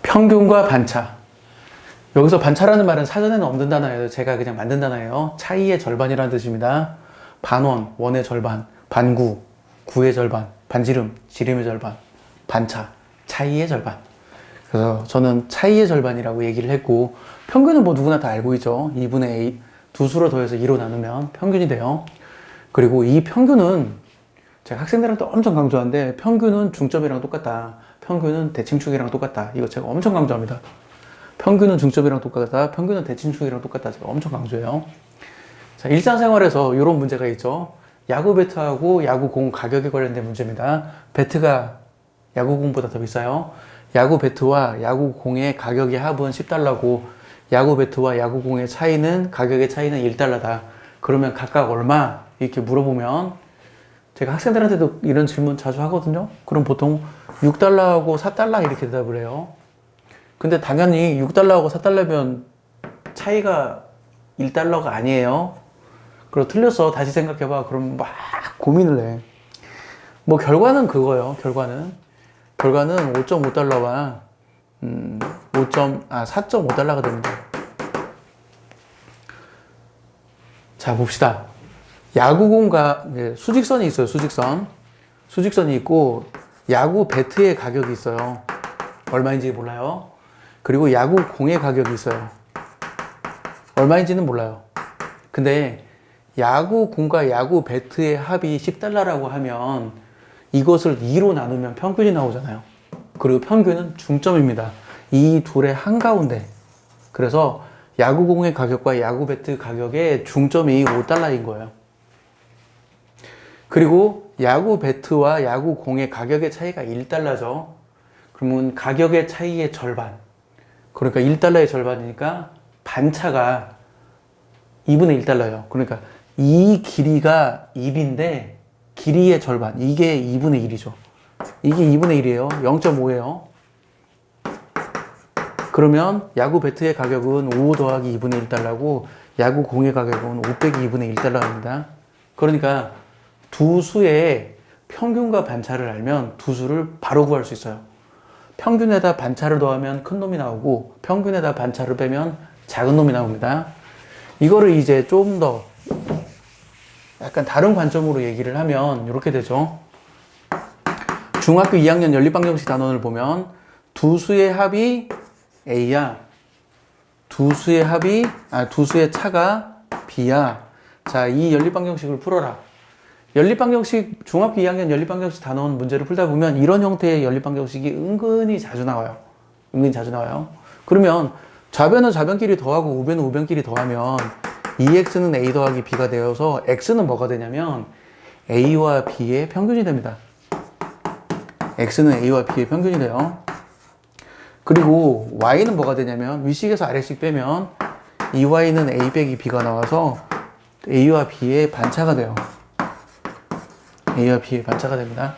평균과 반차. 여기서 반차라는 말은 사전에는 없는 단어예요. 제가 그냥 만든 단어예요. 차이의 절반이라는 뜻입니다. 반원, 원의 절반, 반구, 구의 절반, 반지름, 지름의 절반, 반차, 차이의 절반. 그래서 저는 차이의 절반이라고 얘기를 했고, 평균은 뭐 누구나 다 알고 있죠. 2분의 A, 두 수로 더해서 2로 나누면 평균이 돼요. 그리고 이 평균은 제가 학생들한테 엄청 강조하는데, 평균은 중점이랑 똑같다. 평균은 대칭축이랑 똑같다. 이거 제가 엄청 강조합니다. 평균은 중점이랑 똑같다. 평균은 대칭축이랑 똑같다. 제가 엄청 강조해요. 자, 일상생활에서 이런 문제가 있죠. 야구 배트하고 야구공 가격에 관련된 문제입니다. 배트가 야구공보다 더 비싸요. 야구 배트와 야구공의 가격의 합은 10달러고 야구 배트와 야구공의 차이는 가격의 차이는 1달러다. 그러면 각각 얼마? 이렇게 물어보면 제가 학생들한테도 이런 질문 자주 하거든요. 그럼 보통 6달러하고 4달러 이렇게 대답을 해요. 근데 당연히 6달러하고 4달러면 차이가 1달러가 아니에요. 그리고 틀렸어. 다시 생각해봐. 그럼 막 고민을 해. 뭐 결과는 그거예요. 결과는 5.5달러와 4.5달러가 됩니다. 자, 봅시다. 야구공과 수직선이 있어요. 수직선이 있고 야구 배트의 가격이 있어요. 얼마인지 몰라요. 그리고 야구공의 가격이 있어요. 얼마인지는 몰라요. 근데 야구공과 야구 배트의 합이 10달러라고 하면 이것을 2로 나누면 평균이 나오잖아요. 그리고 평균은 중점입니다. 이 둘의 한가운데. 그래서 야구공의 가격과 야구 배트 가격의 중점이 5달러인 거예요. 그리고 야구 배트와 야구공의 가격의 차이가 1달러죠. 그러면 가격의 차이의 절반. 그러니까 1달러의 절반이니까 반차가 2분의 1달러예요. 그러니까 이 길이가 2인데 길이의 절반. 이게 2분의 1이죠. 이게 2분의 1이에요. 0.5예요. 그러면 야구 배트의 가격은 5 더하기 2분의 1달러고 야구 공의 가격은 5 빼기 2분의 1달러입니다. 그러니까 두 수의 평균과 반차를 알면 두 수를 바로 구할 수 있어요. 평균에다 반차를 더하면 큰 놈이 나오고 평균에다 반차를 빼면 작은 놈이 나옵니다. 이거를 이제 좀 더 약간 다른 관점으로 얘기를 하면 이렇게 되죠. 중학교 2학년 연립방정식 단원을 보면 두 수의 합이 A야. 두 수의 차가 B야. 자, 이 연립방정식을 풀어라. 연립방정식, 중학교 2학년 연립방정식 단원 문제를 풀다 보면 이런 형태의 연립방정식이 은근히 자주 나와요. 그러면 좌변은 좌변끼리 더하고 우변은 우변끼리 더하면 2x는 a 더하기 b가 되어서 x는 뭐가 되냐면 a와 b의 평균이 됩니다. x는 a와 b의 평균이 돼요. 그리고 y는 뭐가 되냐면 윗식에서 아래식 빼면 2y는 a 빼기 b가 나와서 a와 b의 반차가 돼요. a와 b의 반차가 됩니다.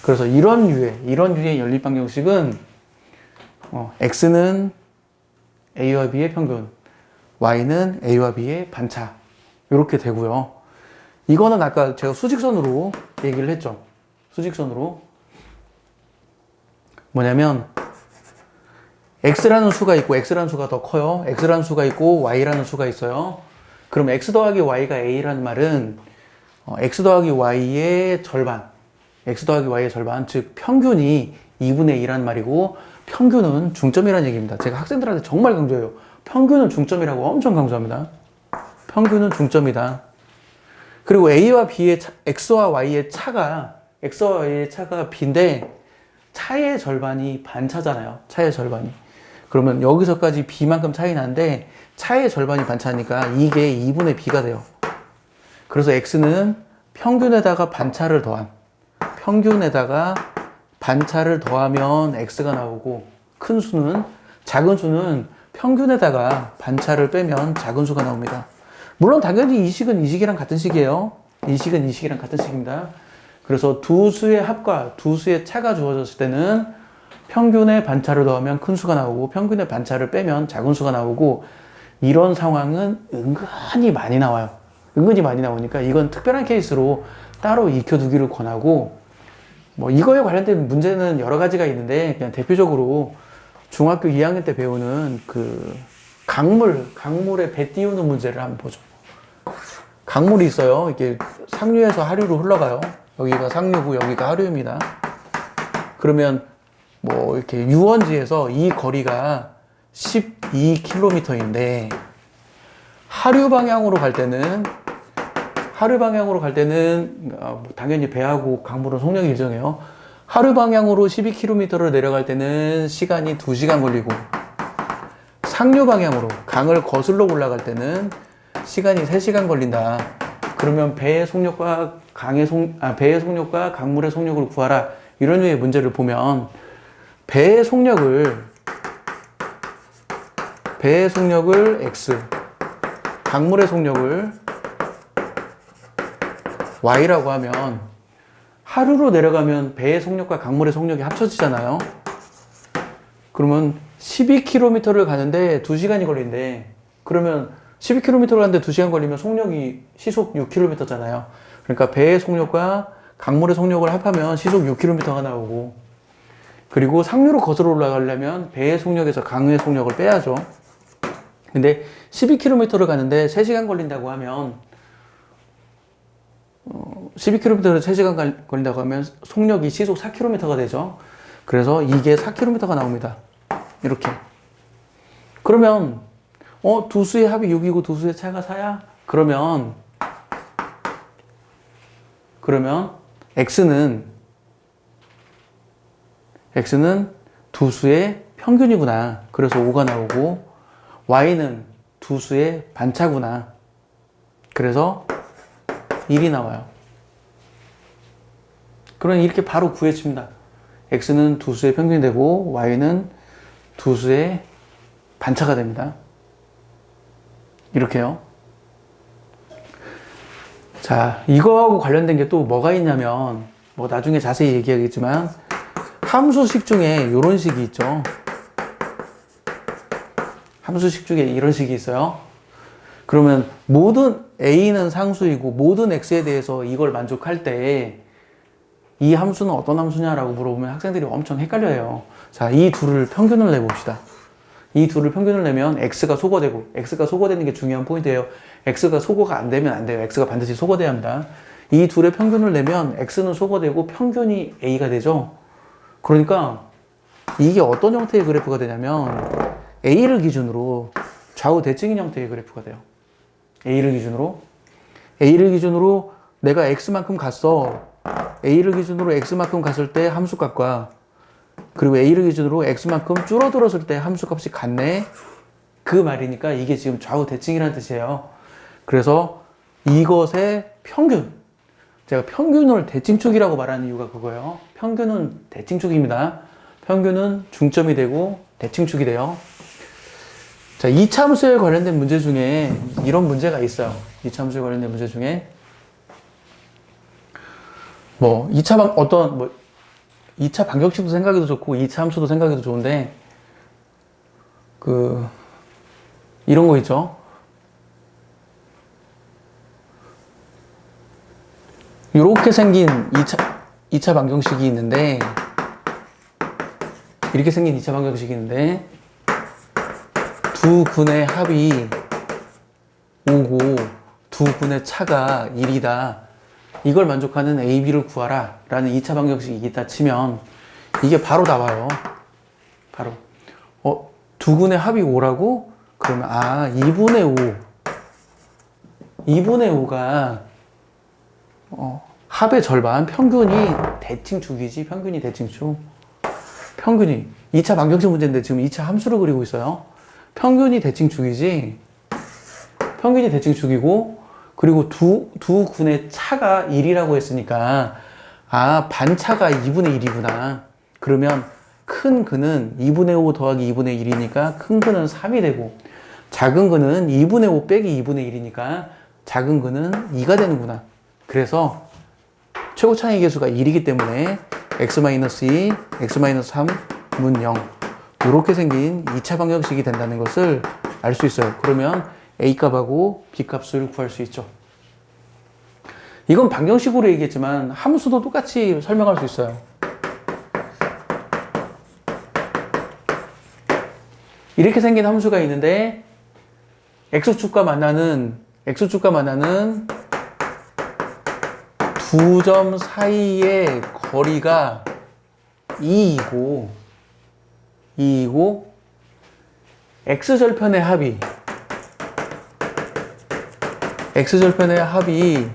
그래서 이런 유의 연립방정식은 x는 a와 b의 평균, y는 a와 b의 반차 이렇게 되고요. 이거는 아까 제가 수직선으로 얘기를 했죠. 수직선으로 뭐냐면 x라는 수가 있고 x라는 수가 더 커요. x라는 수가 있고 y라는 수가 있어요. 그럼 x 더하기 y가 a라는 말은 x 더하기 y의 절반, 즉 평균이 2분의 2라는 말이고 평균은 중점이라는 얘기입니다. 제가 학생들한테 정말 강조해요. 평균은 중점이라고 엄청 강조합니다. 평균은 중점이다. 그리고 A와 B의 X와 Y의 차가 B인데 차의 절반이 반차잖아요. 차의 절반이. 그러면 여기서까지 B만큼 차이 나는데 차의 절반이 반차니까 이게 2분의 B가 돼요. 그래서 X는 평균에다가 반차를 더하면 X가 나오고 작은 수는 평균에다가 반차를 빼면 작은 수가 나옵니다. 물론 당연히 이 식은 이 식이랑 같은 식이에요. 이 식은 이 식이랑 같은 식입니다. 그래서 두 수의 합과 두 수의 차가 주어졌을 때는 평균에 반차를 더하면 큰 수가 나오고 평균에 반차를 빼면 작은 수가 나오고 이런 상황은 은근히 많이 나와요. 은근히 많이 나오니까 이건 특별한 케이스로 따로 익혀두기를 권하고 뭐 이거에 관련된 문제는 여러 가지가 있는데 그냥 대표적으로 중학교 2학년 때 배우는 그 강물에 배 띄우는 문제를 한번 보죠. 강물이 있어요. 이게 상류에서 하류로 흘러가요. 여기가 상류고 여기가 하류입니다. 그러면 뭐 이렇게 유원지에서 이 거리가 12km인데 하류 방향으로 갈 때는 당연히 배하고 강물은 속력이 일정해요. 하류 방향으로 12km를 내려갈 때는 시간이 2시간 걸리고 상류 방향으로 강을 거슬러 올라갈 때는 시간이 3시간 걸린다. 그러면 배의 속력과 강물의 속력을 구하라. 이런 류의 문제를 보면 배의 속력을 x, 강물의 속력을 y라고 하면 하류로 내려가면 배의 속력과 강물의 속력이 합쳐지잖아요. 그러면 12km를 가는데 2시간이 걸린대. 그러면 12km를 가는데 2시간 걸리면 속력이 시속 6km잖아요. 그러니까 배의 속력과 강물의 속력을 합하면 시속 6km가 나오고, 그리고 상류로 거슬러 올라가려면 배의 속력에서 강의 속력을 빼야죠. 근데 12km를 가는데 3시간 걸린다고 하면 12km를 3시간 걸린다고 하면 속력이 시속 4km가 되죠. 그래서 이게 4km가 나옵니다. 이렇게. 그러면 두 수의 합이 6이고 두 수의 차가 4야? 그러면 x는 두 수의 평균이구나. 그래서 5가 나오고, y는 두 수의 반차구나. 그래서 1이 나와요. 그러니 이렇게 바로 구해집니다. x는 두 수의 평균이 되고 y는 두 수의 반차가 됩니다. 이렇게요. 자, 이거하고 관련된 게 또 뭐가 있냐면, 뭐 나중에 자세히 얘기하겠지만 함수식 중에 이런 식이 있죠. 함수식 중에 이런 식이 있어요. 그러면 모든 a는 상수이고 모든 x에 대해서 이걸 만족할 때 이 함수는 어떤 함수냐라고 물어보면 학생들이 엄청 헷갈려요. 자, 이 둘을 평균을 내봅시다. 이 둘을 평균을 내면 x가 소거되고, x가 소거되는 게 중요한 포인트예요. x가 소거가 안 되면 안 돼요. x가 반드시 소거돼야 합니다. 이 둘의 평균을 내면 x는 소거되고 평균이 a가 되죠. 그러니까 이게 어떤 형태의 그래프가 되냐면 a를 기준으로 좌우 대칭인 형태의 그래프가 돼요. a를 기준으로 내가 x만큼 갔어. a를 기준으로 x만큼 갔을 때 함수값과, 그리고 a를 기준으로 x만큼 줄어들었을 때 함수값이 같네. 그 말이니까 이게 지금 좌우 대칭이라는 뜻이에요. 그래서 이것의 평균, 제가 평균을 대칭축이라고 말하는 이유가 그거예요. 평균은 대칭축입니다. 평균은 중점이 되고 대칭축이 돼요. 자, 2차 함수에 관련된 문제 중에 이런 문제가 있어요. 2차 함수에 관련된 문제 중에 2차 방정식도 생각해도 좋고 2차 함수도 생각해도 좋은데, 이런 거 있죠. 이렇게 생긴 2차 방정식이 있는데, 이렇게 생긴 2차 방정식이 있는데, 두 근의 합이 5고 두 근의 차가 1이다. 이걸 만족하는 A, B를 구하라 라는 2차 방정식이 있다 치면 이게 바로 나와요. 바로. 두 근의 합이 5라고? 그러면 2분의 5가 합의 절반, 평균이 대칭축이지. 평균이 대칭축. 평균이 2차 방정식 문제인데 지금 2차 함수를 그리고 있어요. 평균이 대칭축이지. 평균이 대칭축이고, 그리고 두 근의 차가 1이라고 했으니까 반차가 2분의 1이구나. 그러면 큰 근은 2분의 5 더하기 2분의 1이니까 큰 근은 3이 되고, 작은 근은 2분의 5 빼기 2분의 1이니까 작은 근은 2가 되는구나. 그래서 최고 차이 계수가 1이기 때문에 x-2, x-3문 0. 이렇게 생긴 2차 방정식이 된다는 것을 알 수 있어요. 그러면 A값하고 B값을 구할 수 있죠. 이건 방정식으로 얘기했지만 함수도 똑같이 설명할 수 있어요. 이렇게 생긴 함수가 있는데 x축과 만나는 두 점 사이의 거리가 2이고 x절편의 합이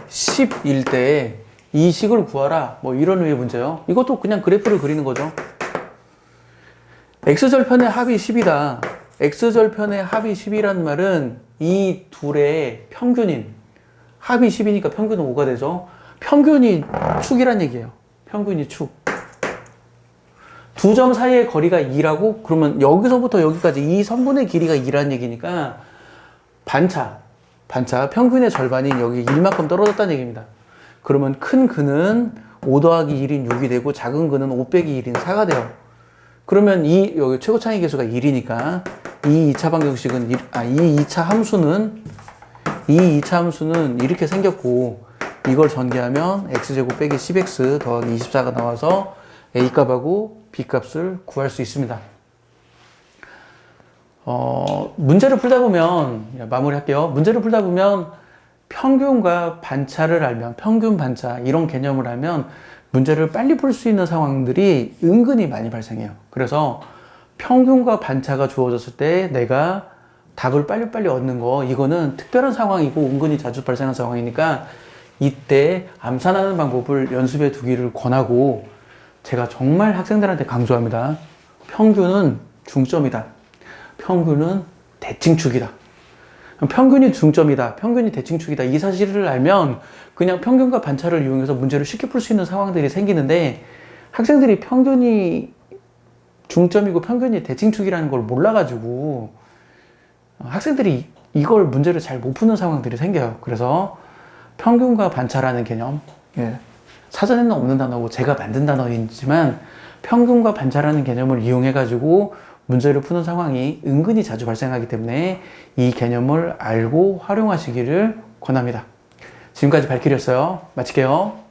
10일 때 이 식을 구하라. 뭐 이런 류의 문제요. 이것도 그냥 그래프를 그리는 거죠. x절편의 합이 10이다. x절편의 합이 10이란 말은 이 둘의 평균인 합이 10이니까 평균은 5가 되죠. 평균이 축이란 얘기예요. 평균이 축. 두 점 사이의 거리가 2라고? 그러면 여기서부터 여기까지 이 선분의 길이가 2라는 얘기니까 반차 평균의 절반인 여기 1만큼 떨어졌다는 얘기입니다. 그러면 큰 근은 5 더하기 1인 6이 되고 작은 근은 5 빼기 1인 4가 돼요. 그러면 여기 최고 차이 계수가 1이니까 이 2차 방정식은 이 2차 함수는 이렇게 생겼고 이걸 전개하면 x제곱 빼기 10x 더하기 24가 나와서 a값하고 b값을 구할 수 있습니다. 문제를 풀다 보면 마무리할게요. 문제를 풀다 보면 평균과 반차를 알면 평균 반차 이런 개념을 알면 문제를 빨리 풀 수 있는 상황들이 은근히 많이 발생해요. 그래서 평균과 반차가 주어졌을 때 내가 답을 빨리빨리 얻는 거 이거는 특별한 상황이고 은근히 자주 발생하는 상황이니까 이때 암산하는 방법을 연습해 두기를 권하고 제가 정말 학생들한테 강조합니다. 평균은 중점이다. 평균은 대칭축이다. 평균이 중점이다. 평균이 대칭축이다. 이 사실을 알면 그냥 평균과 반차를 이용해서 문제를 쉽게 풀 수 있는 상황들이 생기는데 학생들이 평균이 중점이고 평균이 대칭축이라는 걸 몰라가지고 학생들이 이걸 문제를 잘 못 푸는 상황들이 생겨요. 그래서 평균과 반차라는 개념, 사전에는 없는 단어고 제가 만든 단어이지만 평균과 반차라는 개념을 이용해가지고 문제를 푸는 상황이 은근히 자주 발생하기 때문에 이 개념을 알고 활용하시기를 권합니다. 지금까지 발길이었어요. 마칠게요.